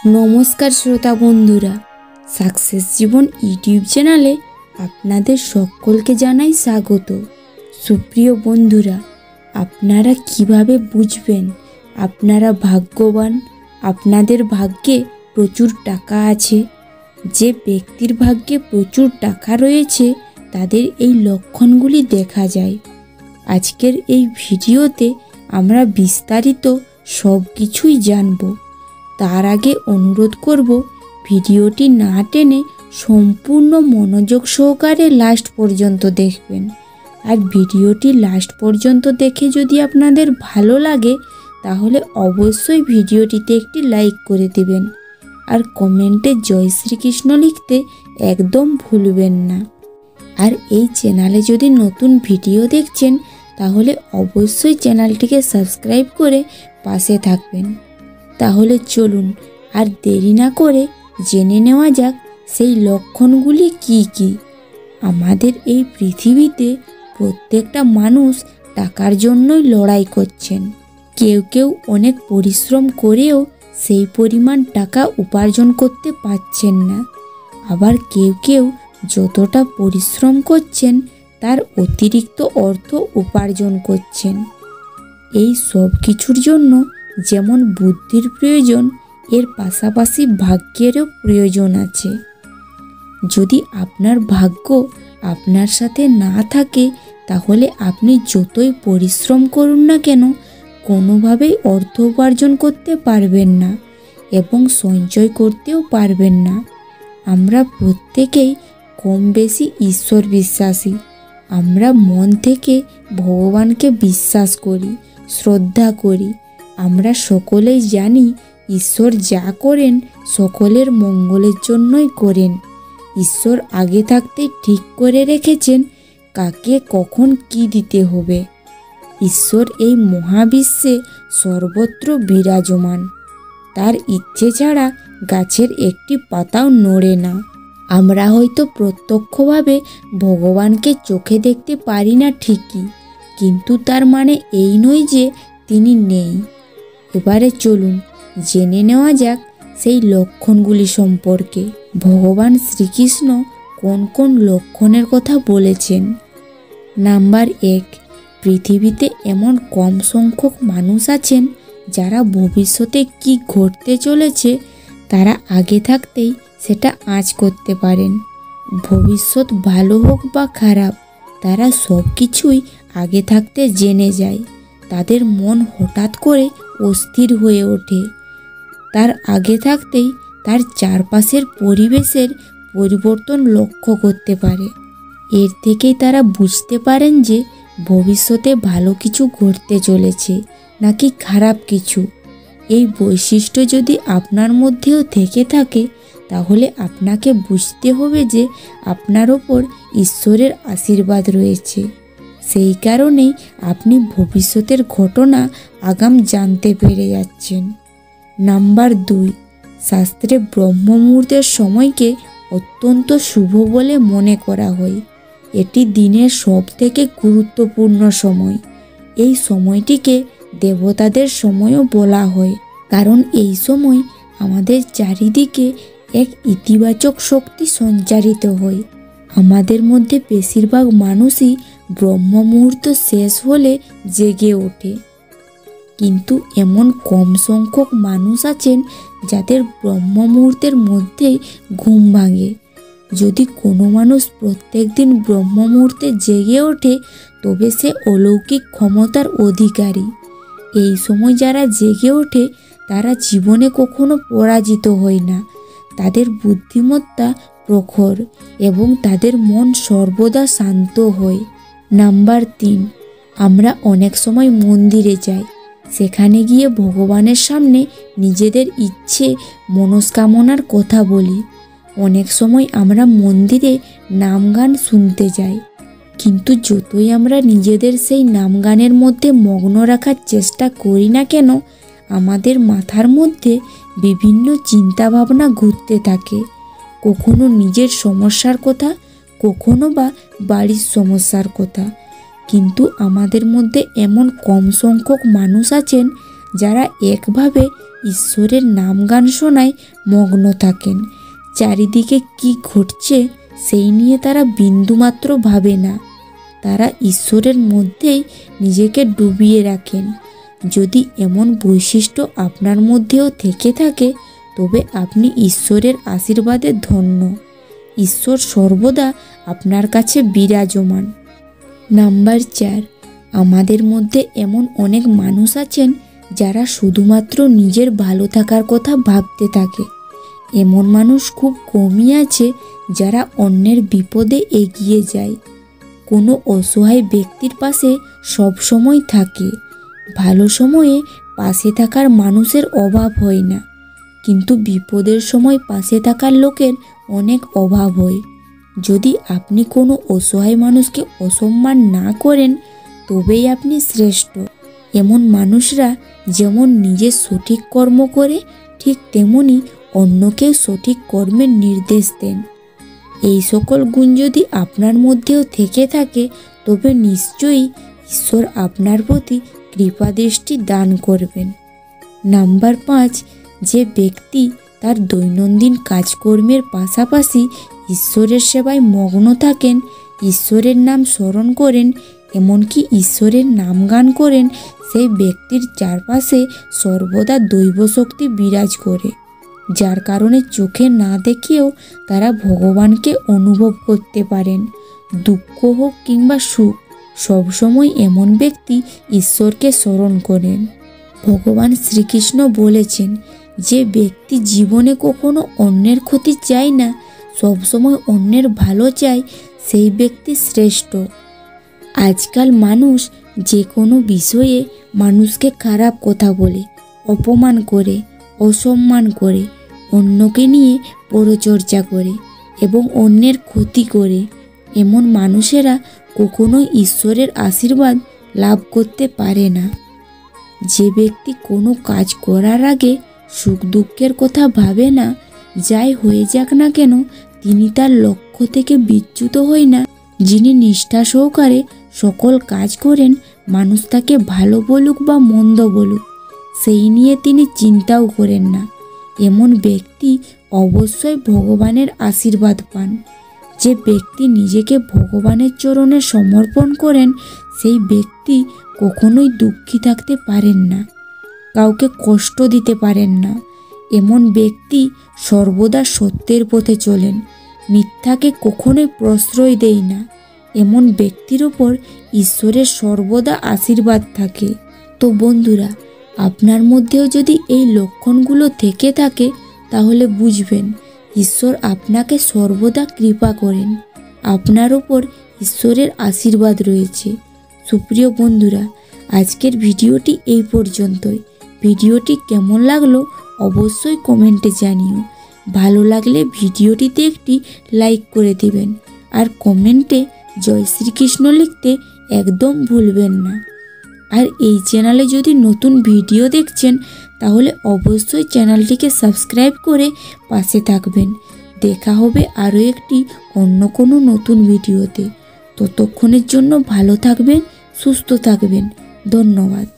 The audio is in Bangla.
নমস্কার শ্রোতা বন্ধুরা, সাকসেস জীবন ইউটিউব চ্যানেলে আপনাদের সকলকে জানাই স্বাগত। সুপ্রিয় বন্ধুরা, আপনারা কিভাবে বুঝবেন আপনারা ভাগ্যবান? আপনাদের ভাগ্যে প্রচুর টাকা আছে। যে ব্যক্তির ভাগ্যে প্রচুর টাকা রয়েছে তাদের এই লক্ষণগুলি দেখা যায়। আজকের এই ভিডিওতে আমরা বিস্তারিত সব কিছুই জানব। তার আগে অনুরোধ করব, ভিডিওটি না টেনে সম্পূর্ণ মনোযোগ সহকারে লাস্ট পর্যন্ত দেখবেন। আর ভিডিওটি লাস্ট পর্যন্ত দেখে যদি আপনাদের ভালো লাগে তাহলে অবশ্যই ভিডিওটিতে একটি লাইক করে দেবেন আর কমেন্টে জয় শ্রীকৃষ্ণ লিখতে একদম ভুলবেন না। আর এই চ্যানেলে যদি নতুন ভিডিও দেখছেন তাহলে অবশ্যই চ্যানেলটিকে সাবস্ক্রাইব করে পাশে থাকবেন। তাহলে চলুন আর দেরি না করে জেনে নেওয়া যাক সেই লক্ষণগুলি কি কি। আমাদের এই পৃথিবীতে প্রত্যেকটা মানুষ টাকার জন্যই লড়াই করছেন। কেউ কেউ অনেক পরিশ্রম করেও সেই পরিমাণ টাকা উপার্জন করতে পারছেন না। আবার কেউ কেউ যতটা পরিশ্রম করছেন তার অতিরিক্ত অর্থ উপার্জন করছেন। এই সব কিছুর জন্য যেমন বুদ্ধির প্রয়োজন, এর পাশাপাশি ভাগ্যেরও প্রয়োজন আছে। যদি আপনার ভাগ্য আপনার সাথে না থাকে তাহলে আপনি যতই পরিশ্রম করুন না কেন কোনোভাবেই অর্থ উপার্জন করতে পারবেন না এবং সঞ্চয় করতেও পারবেন না। আমরা প্রত্যেকেই কম বেশি ঈশ্বর বিশ্বাসী। আমরা মন থেকে ভগবানকে বিশ্বাস করি, শ্রদ্ধা করি। আমরা সকলেই জানি ঈশ্বর যা করেন সকলের মঙ্গলের জন্যই করেন। ঈশ্বর আগে থাকতে ঠিক করে রেখেছেন কাকে কখন কি দিতে হবে। ঈশ্বর এই মহাবিশ্বে সর্বত্র বিরাজমান। তার ইচ্ছে ছাড়া গাছের একটি পাতাও নড়ে না। আমরা হয়তো প্রত্যক্ষভাবে ভগবানকে চোখে দেখতে পারি না ঠিকই, কিন্তু তার মানে এই নয় যে তিনি নেই। এবারে চলুন জেনে নেওয়া যাক সেই লক্ষণগুলি সম্পর্কে। ভগবান শ্রীকৃষ্ণ কোন কোন লক্ষণের কথা বলেছেন? নাম্বার 1, পৃথিবীতে এমন কম সংখ্যক মানুষ আছেন যারা ভবিষ্যতে কি ঘটতে চলেছে তারা আগে থাকতেই সেটা আঁচ করতে পারেন। ভবিষ্যৎ ভালো হোক বা খারাপ, তারা সব কিছুই আগে থাকতে জেনে যায়। তাদের মন হঠাৎ করে অস্থির হয়ে ওঠে। তার আগে থাকতেই তার চারপাশের পরিবেশের পরিবর্তন লক্ষ্য করতে পারে। এর থেকেই তারা বুঝতে পারেন যে ভবিষ্যতে ভালো কিছু ঘটতে চলেছে নাকি খারাপ কিছু। এই বৈশিষ্ট্য যদি আপনার মধ্যেও থেকে থাকে তাহলে আপনাকে বুঝতে হবে যে আপনার ওপর ঈশ্বরের আশীর্বাদ রয়েছে। সেই কারণেই আপনি ভবিষ্যতের ঘটনা আগাম জানতে পেরে যাচ্ছেন। নাম্বার 2, শাস্ত্রে ব্রহ্ম মুহূর্তের সময়কে অত্যন্ত শুভ বলে মনে করা হয়। এটি দিনের সবথেকে গুরুত্বপূর্ণ সময়। এই সময়টিকে দেবতাদের সময়ও বলা হয়, কারণ এই সময় আমাদের চারিদিকে এক ইতিবাচক শক্তি সঞ্চারিত হয়। আমাদের মধ্যে বেশিরভাগ মানুষই ব্রহ্ম মুহূর্ত শেষ হলে জেগে ওঠে, কিন্তু এমন কম সংখ্যক মানুষ আছেন যাদের ব্রহ্ম মুহূর্তের মধ্যেই ঘুম ভাঙে। যদি কোনো মানুষ প্রত্যেক দিন ব্রহ্ম মুহূর্তে জেগে ওঠে তবে সে অলৌকিক ক্ষমতার অধিকারী। এই সময় যারা জেগে ওঠে তারা জীবনে কখনো পরাজিত হয় না। তাদের বুদ্ধিমত্তা প্রখর এবং তাদের মন সর্বদা শান্ত হয়। নাম্বার 3, আমরা অনেক সময় মন্দিরে যাই। সেখানে গিয়ে ভগবানের সামনে নিজেদের ইচ্ছে মনস্কামনার কথা বলি। অনেক সময় আমরা মন্দিরে নাম গান শুনতে যাই, কিন্তু যতই আমরা নিজেদের সেই নাম গানের মধ্যে মগ্ন রাখার চেষ্টা করি না কেন আমাদের মাথার মধ্যে বিভিন্ন চিন্তাভাবনা ঘুরতে থাকে। কখনো নিজের সমস্যার কথা, কখনো বা বাড়ির সমস্যার কথা। কিন্তু আমাদের মধ্যে এমন কম সংখ্যক মানুষ আছেন যারা একভাবে ঈশ্বরের নাম গান শোনায় মগ্ন থাকেন। চারিদিকে কি ঘটছে সেই নিয়ে তারা বিন্দুমাত্র ভাবে না। তারা ঈশ্বরের মধ্যেই নিজেকে ডুবিয়ে রাখেন। যদি এমন বৈশিষ্ট্য আপনার মধ্যেও থেকে থাকে তবে আপনি ঈশ্বরের আশীর্বাদে ধন্য। ঈশ্বর সর্বদা আপনার কাছে বিরাজমান। নাম্বার 4, আমাদের মধ্যে এমন অনেক মানুষ আছেন যারা শুধুমাত্র নিজের ভালো থাকার কথা ভাবতে থাকে। এমন মানুষ খুব কমই আছে যারা অন্যের বিপদে এগিয়ে যায়। কোনো অসহায় ব্যক্তির পাশে সব সময় থাকে। ভালো সময়ে পাশে থাকার মানুষের অভাব হয় না, কিন্তু বিপদের সময় পাশে থাকার লোকের অনেক অভাব হয়। যদি আপনি কোনো অসহায় মানুষকে অসম্মান না করেন তবেই আপনি শ্রেষ্ঠ। এমন মানুষরা যেমন নিজে সঠিক কর্ম করে ঠিক তেমনি অন্যকেও সঠিক কর্মের নির্দেশ দেন। এই সকল গুণ যদি আপনার মধ্যেও থেকে থাকে তবে নিশ্চয়ই ঈশ্বর আপনার প্রতি কৃপাদৃষ্টি দান করবেন। নাম্বার 5, যে ব্যক্তি তার দৈনন্দিন কাজকর্মের পাশাপাশি ঈশ্বরের সেবায় মগ্ন থাকেন, ঈশ্বরের নাম স্মরণ করেন, এমনকি ঈশ্বরের নাম গান করেন, সেই ব্যক্তির চারপাশে সর্বদা দৈব শক্তি বিরাজ করে, যার কারণে চোখে না দেখেও তারা ভগবানকে অনুভব করতে পারেন। দুঃখ হোক কিংবা সুখ, সবসময় এমন ব্যক্তি ঈশ্বরকে স্মরণ করেন। ভগবান শ্রীকৃষ্ণ বলেছেন, যে ব্যক্তি জীবনে কখনো অন্যের ক্ষতি চায় না, সবসময় অন্যের ভালো চায়, সেই ব্যক্তি শ্রেষ্ঠ। আজকাল মানুষ যে কোনো বিষয়ে মানুষকে খারাপ কথা বলে, অপমান করে, অসম্মান করে, অন্যকে নিয়ে পরচর্চা করে এবং অন্যের ক্ষতি করে। এমন মানুষেরা কখনোই ঈশ্বরের আশীর্বাদ লাভ করতে পারে না। যে ব্যক্তি কোনো কাজ করার আগে সুখ দুঃখের কথা ভাবে না, যাই হয়ে যাক না কেন তিনি তার লক্ষ্য থেকে বিচ্যুত হয় না, যিনি নিষ্ঠা সহকারে সকল কাজ করেন, মানুষ তাকে ভালো বলুক বা মন্দ বলুক সেই নিয়ে তিনি চিন্তাও করেন না, এমন ব্যক্তি অবশ্যই ভগবানের আশীর্বাদ পান। যে ব্যক্তি নিজেকে ভগবানের চরণে সমর্পণ করেন সেই ব্যক্তি কখনোই দুঃখী থাকতে পারেন না, কাউকে কষ্ট দিতে পারেন না। এমন ব্যক্তি সর্বদা সত্যের পথে চলেন, মিথ্যাকে কখনোই প্রশ্রয় দেয় না। এমন ব্যক্তির ওপর ঈশ্বরের সর্বদা আশীর্বাদ থাকে। তো বন্ধুরা, আপনার মধ্যেও যদি এই লক্ষণগুলো থেকে থাকে তাহলে বুঝবেন ঈশ্বর আপনাকে সর্বদা কৃপা করেন, আপনার ওপর ঈশ্বরের আশীর্বাদ রয়েছে। সুপ্রিয় বন্ধুরা, আজকের ভিডিওটি এই পর্যন্তই। ভিডিওটি কেমন লাগলো অবশ্যই কমেন্টে জানিও। ভালো লাগলে ভিডিওটিতে একটি লাইক করে দিবেন আর কমেন্টে জয় শ্রীকৃষ্ণ লিখতে একদম ভুলবেন না। আর এই চ্যানেলে যদি নতুন ভিডিও দেখছেন তাহলে অবশ্যই চ্যানেলটিকে সাবস্ক্রাইব করে পাশে থাকবেন। দেখা হবে আরও একটি অন্য কোনো নতুন ভিডিওতে। ততক্ষণের জন্য ভালো থাকবেন, সুস্থ থাকবেন। ধন্যবাদ।